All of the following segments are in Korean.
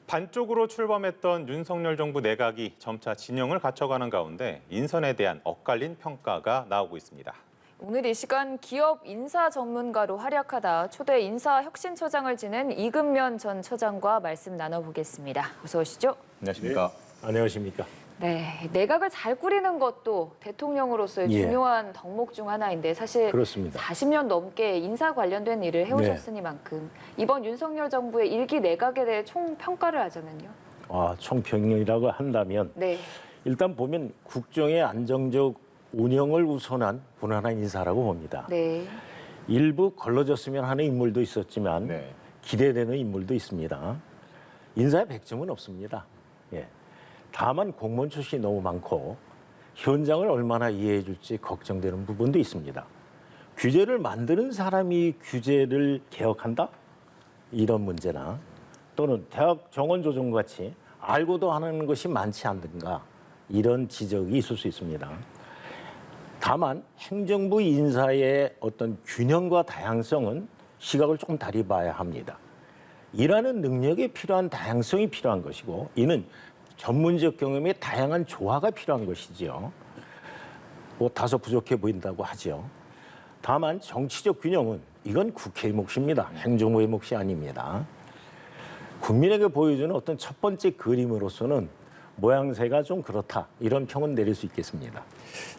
반쪽으로 출범했던 윤석열 정부 내각이 점차 진영을 갖춰가는 가운데 인선에 대한 엇갈린 평가가 나오고 있습니다. 오늘 이 시간 기업 인사 전문가로 활약하다 초대 인사혁신처장을 지낸 이금면 전 처장과 말씀 나눠보겠습니다. 어서 오시죠. 안녕하십니까. 네. 안녕하십니까. 네, 내각을 잘 꾸리는 것도 대통령으로서의 중요한 덕목 중 하나인데 사실 그렇습니다. 40년 넘게 인사 관련된 일을 해오셨으니만큼 이번 윤석열 정부의 일기 내각에 대해 총평가를 하자면요. 총평이라고 한다면 일단 보면 국정의 안정적 운영을 우선한 무난한 인사라고 봅니다. 일부 걸러졌으면 하는 인물도 있었지만 기대되는 인물도 있습니다. 인사에 100점은 없습니다. 다만 공무원 출신이 너무 많고 현장을 얼마나 이해해 줄지 걱정되는 부분도 있습니다. 규제를 만드는 사람이 규제를 개혁한다? 이런 문제나 또는 대학 정원 조정 같이 알고도 하는 것이 많지 않든가 이런 지적이 있을 수 있습니다. 다만 행정부 인사의 어떤 균형과 다양성은 시각을 조금 다리 봐야 합니다. 일하는 능력에 필요한 다양성이 필요한 것이고 이는 전문적 경험의 다양한 조화가 필요한 것이지요. 다소 부족해 보인다고 하죠. 다만 정치적 균형은 이건 국회의 몫입니다. 행정부의 몫이 아닙니다. 국민에게 보여주는 어떤 첫 번째 그림으로서는 모양새가 좀 그렇다. 이런 평은 내릴 수 있겠습니다.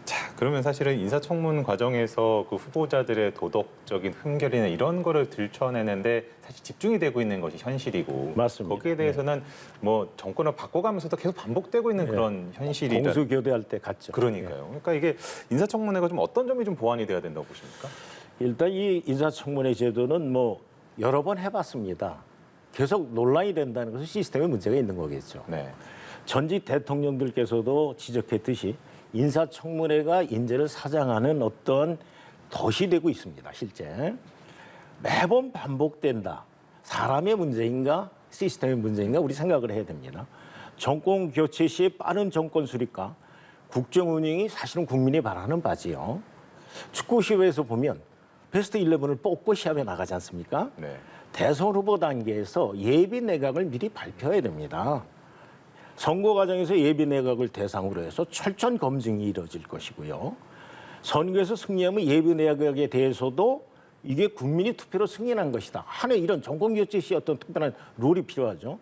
자, 그러면 사실은 인사청문 과정에서 그 후보자들의 도덕적인 흠결이나 이런 거를 들춰내는데 사실 집중이 되고 있는 것이 현실이고 맞습니다. 거기에 대해서는 뭐 정권을 바꿔가면서도 계속 반복되고 있는 그런 현실이다. 공수교대할 때 같죠. 그러니까요. 그러니까 이게 인사청문회가 좀 어떤 점이 좀 보완이 돼야 된다고 보십니까? 일단 이 인사청문회 제도는 여러 번 해봤습니다. 계속 논란이 된다는 것은 시스템에 문제가 있는 거겠죠. 전직 대통령들께서도 지적했듯이 인사청문회가 인재를 사장하는 어떤 덫이 되고 있습니다. 실제 매번 반복된다. 사람의 문제인가 시스템의 문제인가 우리 생각을 해야 됩니다. 정권 교체 시 빠른 정권 수립과 국정 운영이 사실은 국민이 바라는 바지요. 축구 시합에서 보면 베스트 11을 뽑고 시합에 나가지 않습니까? 대선 후보 단계에서 예비 내각을 미리 발표해야 됩니다. 선거 과정에서 예비 내각을 대상으로 해서 철저한 검증이 이루어질 것이고요. 선거에서 승리하면 예비 내각에 대해서도 이게 국민이 투표로 승인한 것이다 하는 이런 정권 교체 시 어떤 특별한 룰이 필요하죠.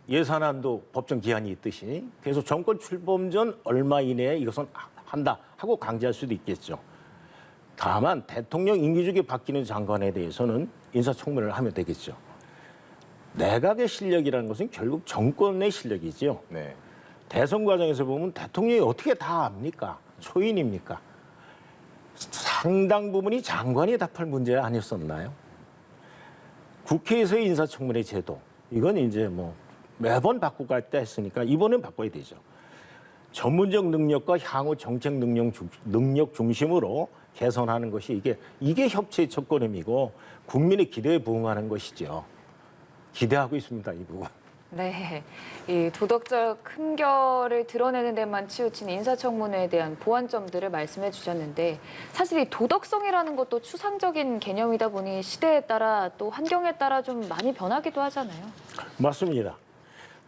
예산안도 법정 기한이 있듯이 그래서 정권 출범 전 얼마 이내에 이것은 한다 하고 강제할 수도 있겠죠. 다만 대통령 임기 중에 바뀌는 장관에 대해서는 인사청문회를 하면 되겠죠. 내각의 실력이라는 것은 결국 정권의 실력이죠. 대선 과정에서 보면 대통령이 어떻게 다 압니까? 초인입니까? 상당 부분이 장관이 답할 문제 아니었었나요? 국회에서의 인사청문회 제도 이건 이제 매번 바꾸고 때 했으니까 이번엔 바꿔야 되죠. 전문적 능력과 향후 정책 능력 중심으로 개선하는 것이 이게 협치의 첫걸음이고 국민의 기대에 부응하는 것이죠. 기대하고 있습니다, 이 부분. 이 도덕적 흠결을 드러내는 데만 치우친 인사청문회에 대한 보완점들을 말씀해 주셨는데 사실 이 도덕성이라는 것도 추상적인 개념이다 보니 시대에 따라 또 환경에 따라 좀 많이 변하기도 하잖아요. 맞습니다.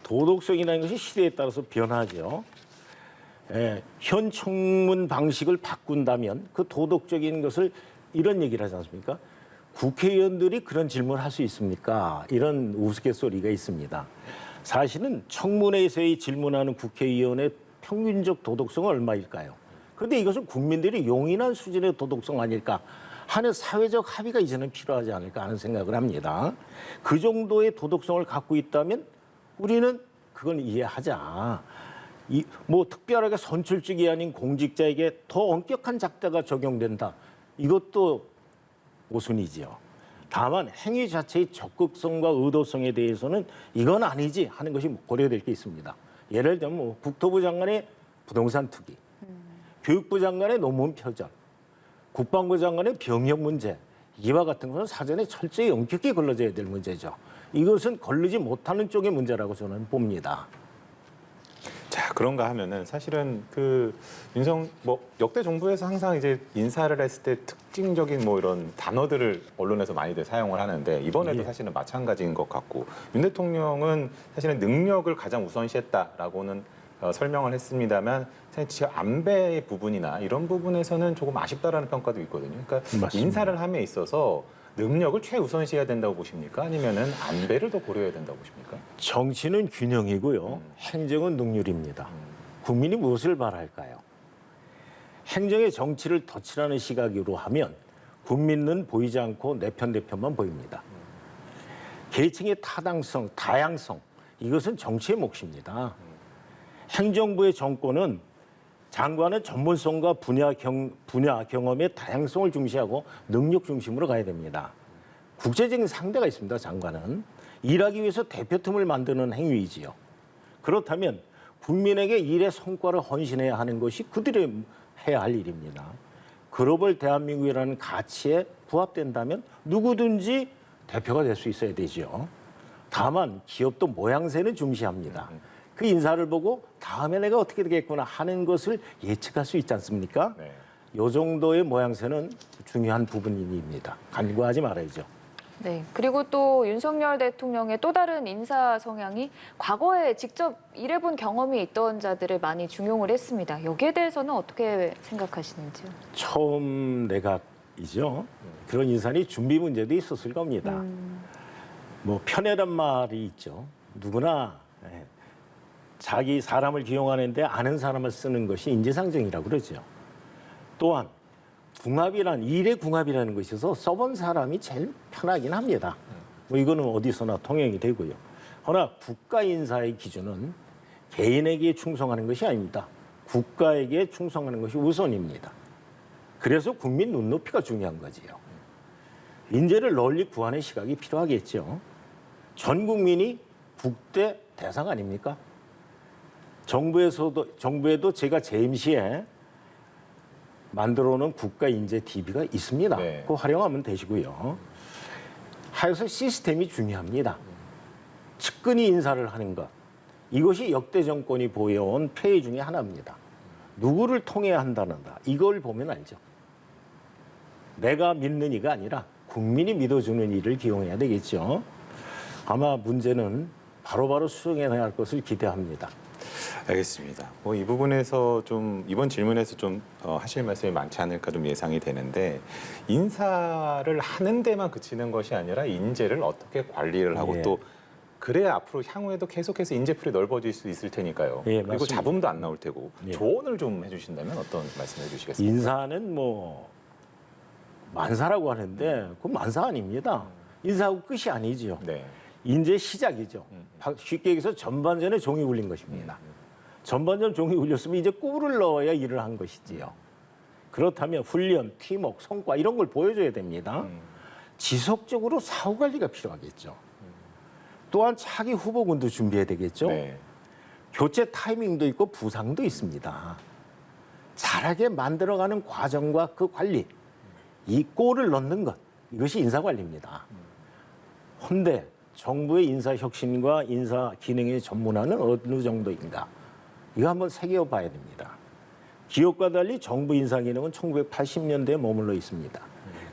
도덕성이라는 것이 시대에 따라서 변하죠. 현 청문 방식을 바꾼다면 그 도덕적인 것을 이런 얘기를 하지 않습니까? 국회의원들이 그런 질문을 할 수 있습니까? 이런 우스갯소리가 있습니다. 사실은 청문회에서의 질문하는 국회의원의 평균적 도덕성은 얼마일까요? 그런데 이것은 국민들이 용인한 수준의 도덕성 아닐까 하는 사회적 합의가 이제는 필요하지 않을까 하는 생각을 합니다. 그 정도의 도덕성을 갖고 있다면 우리는 그건 이해하자. 특별하게 선출직이 아닌 공직자에게 더 엄격한 잣대가 적용된다. 이것도 모순이지요. 다만 행위 자체의 적극성과 의도성에 대해서는 이건 아니지 하는 것이 고려될 게 있습니다. 예를 들면 국토부 장관의 부동산 투기, 교육부 장관의 논문 표절, 국방부 장관의 병역 문제 이와 같은 것은 사전에 철저히 엄격히 걸러져야 될 문제죠. 이것은 걸리지 못하는 쪽의 문제라고 저는 봅니다. 자, 그런가 하면은 사실은 그 역대 정부에서 항상 이제 인사를 했을 때 특징적인 뭐 이런 단어들을 언론에서 많이들 사용을 하는데 이번에도 사실은 마찬가지인 것 같고 윤 대통령은 사실은 능력을 가장 우선시했다라고는 설명을 했습니다만 사실 안배의 부분이나 이런 부분에서는 조금 아쉽다라는 평가도 있거든요. 그러니까 맞습니다. 인사를 함에 있어서 능력을 최우선시해야 된다고 보십니까? 아니면은 안배를 더 고려해야 된다고 보십니까? 정치는 균형이고요. 행정은 능률입니다. 국민이 무엇을 바랄까요? 행정의 정치를 덧칠하는 시각으로 하면 국민은 보이지 않고 내 편만 보입니다. 계층의 타당성, 다양성 이것은 정치의 몫입니다. 행정부의 정권은 장관은 전문성과 분야 경험의 다양성을 중시하고 능력 중심으로 가야 됩니다. 국제적인 상대가 있습니다. 장관은 일하기 위해서 대표팀을 만드는 행위이지요. 그렇다면 국민에게 일의 성과를 헌신해야 하는 것이 그들이 해야 할 일입니다. 글로벌 대한민국이라는 가치에 부합된다면 누구든지 대표가 될 수 있어야 되죠. 다만 기업도 모양새는 중시합니다. 그 인사를 보고 다음에 내가 어떻게 되겠구나 하는 것을 예측할 수 있지 않습니까? 네. 이 정도의 모양새는 중요한 부분입니다. 간과하지 말아야죠. 네. 그리고 또 윤석열 대통령의 또 다른 인사 성향이 과거에 직접 일해본 경험이 있던 자들을 많이 중용을 했습니다. 여기에 대해서는 어떻게 생각하시는지요? 처음 내각이죠. 그런 인사니 준비 문제도 있었을 겁니다. 뭐 편애란 말이 있죠. 누구나 자기 사람을 기용하는데 아는 사람을 쓰는 것이 인지상정이라고 그러죠. 또한 일의 궁합이라는 것이 있어서 써본 사람이 제일 편하긴 합니다. 뭐 이거는 어디서나 통용이 되고요. 그러나 국가 인사의 기준은 개인에게 충성하는 것이 아닙니다. 국가에게 충성하는 것이 우선입니다. 그래서 국민 눈높이가 중요한 거지요. 인재를 널리 구하는 시각이 필요하겠죠. 전 국민이 국대 대상 아닙니까? 정부에도 제가 재임시에 만들어 놓은 국가 인재 DB가 있습니다. 네. 그거 활용하면 되시고요. 하여서 시스템이 중요합니다. 측근히 인사를 하는 것. 이것이 역대 정권이 보여온 폐해 중에 하나입니다. 누구를 통해야 한다는가. 이걸 보면 알죠. 내가 믿는 이가 아니라 국민이 믿어주는 이를 기용해야 되겠죠. 아마 문제는 바로바로 수정해야 할 것을 기대합니다. 알겠습니다. 뭐 이 부분에서 좀 이번 질문에서 좀 하실 말씀이 많지 않을까 좀 예상이 되는데 인사를 하는 데만 그치는 것이 아니라 인재를 어떻게 관리를 하고 예. 또 그래야 앞으로 향후에도 계속해서 인재풀이 넓어질 수 있을 테니까요. 예, 그리고 맞습니다. 잡음도 안 나올 테고 예. 조언을 좀 해주신다면 어떤 말씀해 주시겠습니까? 인사는 뭐 만사라고 하는데 그건 만사 아닙니다. 인사하고 끝이 아니죠. 네. 인재 시작이죠. 쉽게 얘기해서 전반전에 종이 울린 것입니다. 전반전 종이 울렸으면 이제 꿀을 넣어야 일을 한 것이지요. 그렇다면 훈련, 팀워크, 성과 이런 걸 보여줘야 됩니다. 지속적으로 사후 관리가 필요하겠죠. 또한 차기 후보군도 준비해야 되겠죠. 네. 교체 타이밍도 있고 부상도 있습니다. 잘하게 만들어가는 과정과 그 관리, 이 꼴을 넣는 것, 이것이 인사관리입니다. 헌데 정부의 인사혁신과 인사기능의 전문화는 어느 정도인가? 이거 한번 새겨봐야 됩니다. 기업과 달리 정부 인사기능은 1980년대에 머물러 있습니다.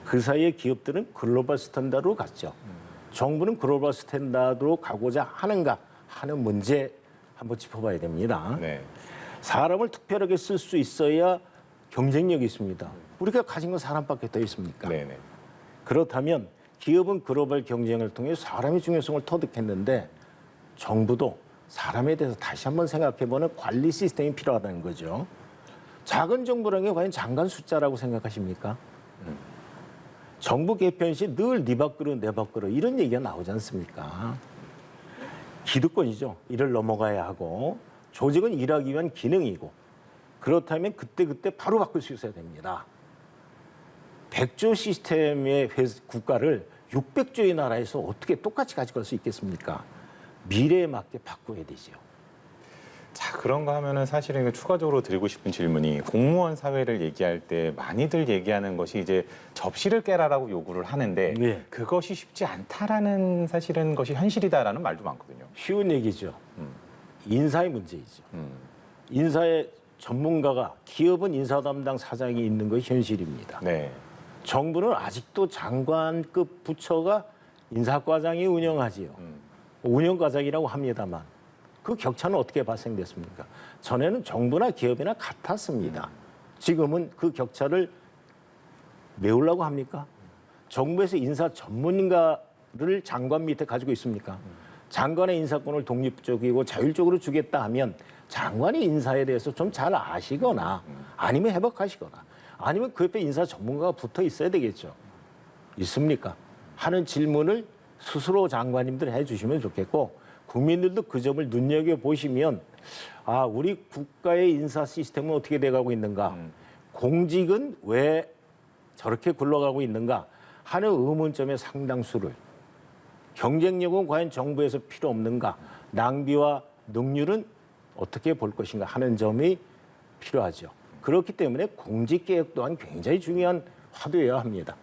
그 사이에 기업들은 글로벌 스탠다드로 갔죠. 정부는 글로벌 스탠다드로 가고자 하는가 하는 문제 한번 짚어봐야 됩니다. 네. 사람을 특별하게 쓸 수 있어야 경쟁력이 있습니다. 우리가 가진 건 사람밖에 더 있습니까? 네네. 그렇다면 기업은 글로벌 경쟁을 통해 사람의 중요성을 터득했는데 정부도 사람에 대해서 다시 한번 생각해보는 관리 시스템이 필요하다는 거죠. 작은 정부라는 게 과연 장관 숫자라고 생각하십니까? 정부 개편 시 늘 네 밥그릇 내 밥그릇 이런 얘기가 나오지 않습니까? 기득권이죠. 이를 넘어가야 하고 조직은 일하기 위한 기능이고 그렇다면 그때그때 바로 바꿀 수 있어야 됩니다. 100조 시스템의 국가를 600조의 나라에서 어떻게 똑같이 가져갈 수 있겠습니까? 미래에 맞게 바꿔야 되죠. 자, 그런가 하면은 사실은 추가적으로 드리고 싶은 질문이 공무원 사회를 얘기할 때 많이들 얘기하는 것이 이제 접시를 깨라라고 요구를 하는데 네. 그것이 쉽지 않다라는 사실은 것이 현실이다라는 말도 많거든요. 쉬운 얘기죠. 인사의 문제이죠. 인사의 전문가가 기업은 인사 담당 사장이 있는 것이 현실입니다. 네. 정부는 아직도 장관급 부처가 인사과장이 운영하지요. 운영과장이라고 합니다만 그 격차는 어떻게 발생됐습니까? 전에는 정부나 기업이나 같았습니다. 지금은 그 격차를 메우려고 합니까? 정부에서 인사 전문가를 장관 밑에 가지고 있습니까? 장관의 인사권을 독립적이고 자율적으로 주겠다 하면 장관이 인사에 대해서 좀 잘 아시거나 아니면 해박하시거나 아니면 그 옆에 인사 전문가가 붙어 있어야 되겠죠. 있습니까? 하는 질문을 스스로 장관님들 해주시면 좋겠고 국민들도 그 점을 눈여겨보시면 아, 우리 국가의 인사 시스템은 어떻게 돼가고 있는가? 공직은 왜 저렇게 굴러가고 있는가? 하는 의문점의 상당수를 경쟁력은 과연 정부에서 필요 없는가? 낭비와 능률은 어떻게 볼 것인가 하는 점이 필요하죠. 그렇기 때문에 공직개혁 또한 굉장히 중요한 화두여야 합니다.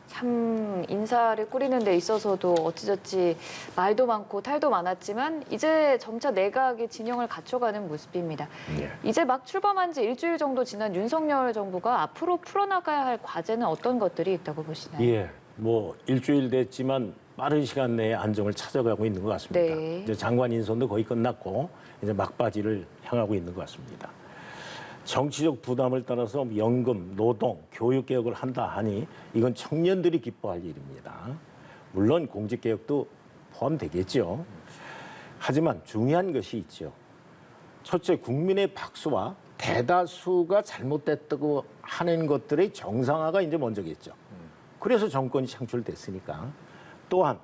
참 인사를 꾸리는 데 있어서도 어찌저찌 말도 많고 탈도 많았지만 이제 점차 내각의 진영을 갖춰가는 모습입니다. 이제 막 출범한 지 일주일 정도 지난 윤석열 정부가 앞으로 풀어나가야 할 과제는 어떤 것들이 있다고 보시나요? 예, 뭐 일주일 됐지만 빠른 시간 내에 안정을 찾아가고 있는 것 같습니다. 네. 이제 장관 인선도 거의 끝났고 이제 막바지를 향하고 있는 것 같습니다. 정치적 부담을 따라서 연금, 노동, 교육 개혁을 한다 하니 이건 청년들이 기뻐할 일입니다. 물론 공직 개혁도 포함되겠죠. 하지만 중요한 것이 있죠. 첫째, 국민의 박수와 대다수가 잘못됐다고 하는 것들의 정상화가 이제 먼저겠죠. 그래서 정권이 창출됐으니까. 또한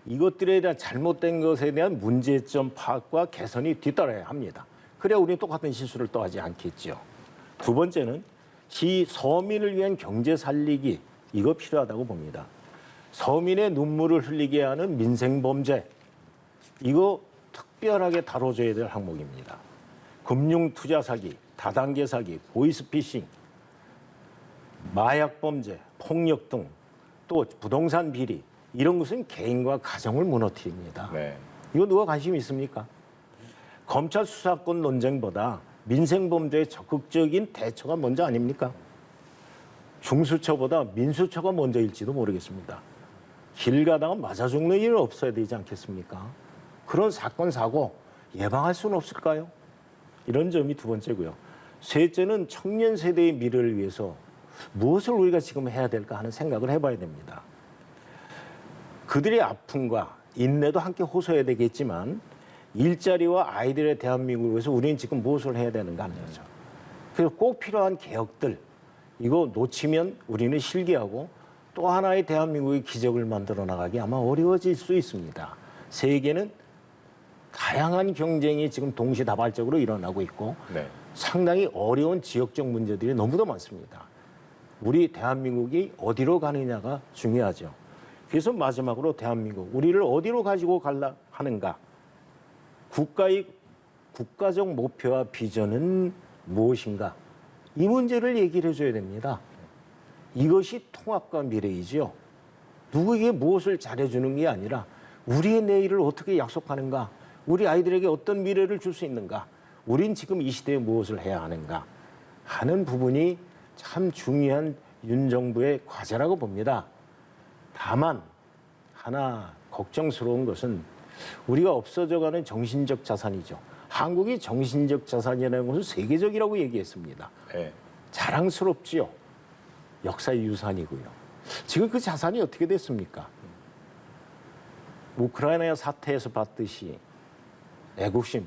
이것들에 대한 잘못된 것에 대한 문제점 파악과 개선이 뒤따라야 합니다. 그래야 우리는 똑같은 실수를 또 하지 않겠죠. 두 번째는 서민을 위한 경제 살리기, 이거 필요하다고 봅니다. 서민의 눈물을 흘리게 하는 민생범죄, 이거 특별하게 다뤄줘야 될 항목입니다. 금융투자 사기, 다단계 사기, 보이스피싱, 마약범죄, 폭력 등 또 부동산 비리, 이런 것은 개인과 가정을 무너뜨립니다. 네. 이거 누가 관심 있습니까? 검찰 수사권 논쟁보다 민생범죄에 적극적인 대처가 먼저 아닙니까? 중수처보다 민수처가 먼저일지도 모르겠습니다. 길 가다가 맞아 죽는 일은 없어야 되지 않겠습니까? 그런 사건, 사고 예방할 수는 없을까요? 이런 점이 두 번째고요. 셋째는 청년 세대의 미래를 위해서 무엇을 우리가 지금 해야 될까 하는 생각을 해봐야 됩니다. 그들의 아픔과 인내도 함께 호소해야 되겠지만 일자리와 아이들의 대한민국을 위해서 우리는 지금 무엇을 해야 되는가 하는 거죠. 그래서 꼭 필요한 개혁들, 이거 놓치면 우리는 실기하고 또 하나의 대한민국의 기적을 만들어 나가기 아마 어려워질 수 있습니다. 세계는 다양한 경쟁이 지금 동시다발적으로 일어나고 있고 네. 상당히 어려운 지역적 문제들이 너무도 많습니다. 우리 대한민국이 어디로 가느냐가 중요하죠. 그래서 마지막으로 대한민국, 우리를 어디로 가지고 갈라 하는가? 국가의 국가적 목표와 비전은 무엇인가? 이 문제를 얘기를 해줘야 됩니다. 이것이 통합과 미래이죠. 누구에게 무엇을 잘해주는 게 아니라 우리의 내일을 어떻게 약속하는가? 우리 아이들에게 어떤 미래를 줄 수 있는가? 우린 지금 이 시대에 무엇을 해야 하는가? 하는 부분이 참 중요한 윤 정부의 과제라고 봅니다. 다만 하나 걱정스러운 것은 우리가 없어져가는 정신적 자산이죠. 한국이 정신적 자산이라는 것은 세계적이라고 얘기했습니다. 네. 자랑스럽지요. 역사의 유산이고요. 지금 그 자산이 어떻게 됐습니까? 우크라이나 사태에서 봤듯이 애국심,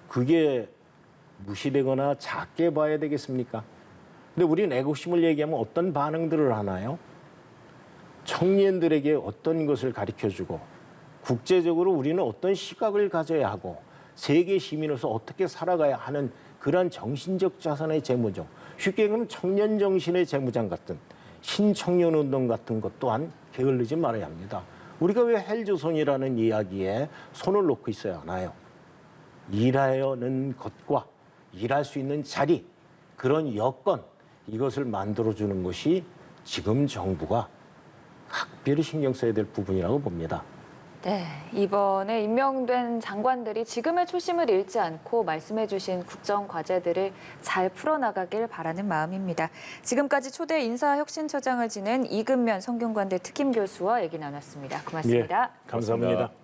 그게 무시되거나 작게 봐야 되겠습니까? 근데 우리는 애국심을 얘기하면 어떤 반응들을 하나요? 청년들에게 어떤 것을 가르쳐주고 국제적으로 우리는 어떤 시각을 가져야 하고 세계 시민으로서 어떻게 살아가야 하는 그러한 정신적 자산의 재무죠. 쉽게 얘기하면 청년 정신의 재무장 같은 신청년 운동 같은 것 또한 게을르지 말아야 합니다. 우리가 왜 헬조선이라는 이야기에 손을 놓고 있어야 하나요? 일하는 것과 일할 수 있는 자리, 그런 여건, 이것을 만들어주는 것이 지금 정부가 각별히 신경 써야 될 부분이라고 봅니다. 네, 이번에 임명된 장관들이 지금의 초심을 잃지 않고 말씀해주신 국정 과제들을 잘 풀어나가길 바라는 마음입니다. 지금까지 초대 인사혁신처장을 지낸 이근면 성균관대 특임교수와 얘기 나눴습니다. 고맙습니다. 감사합니다.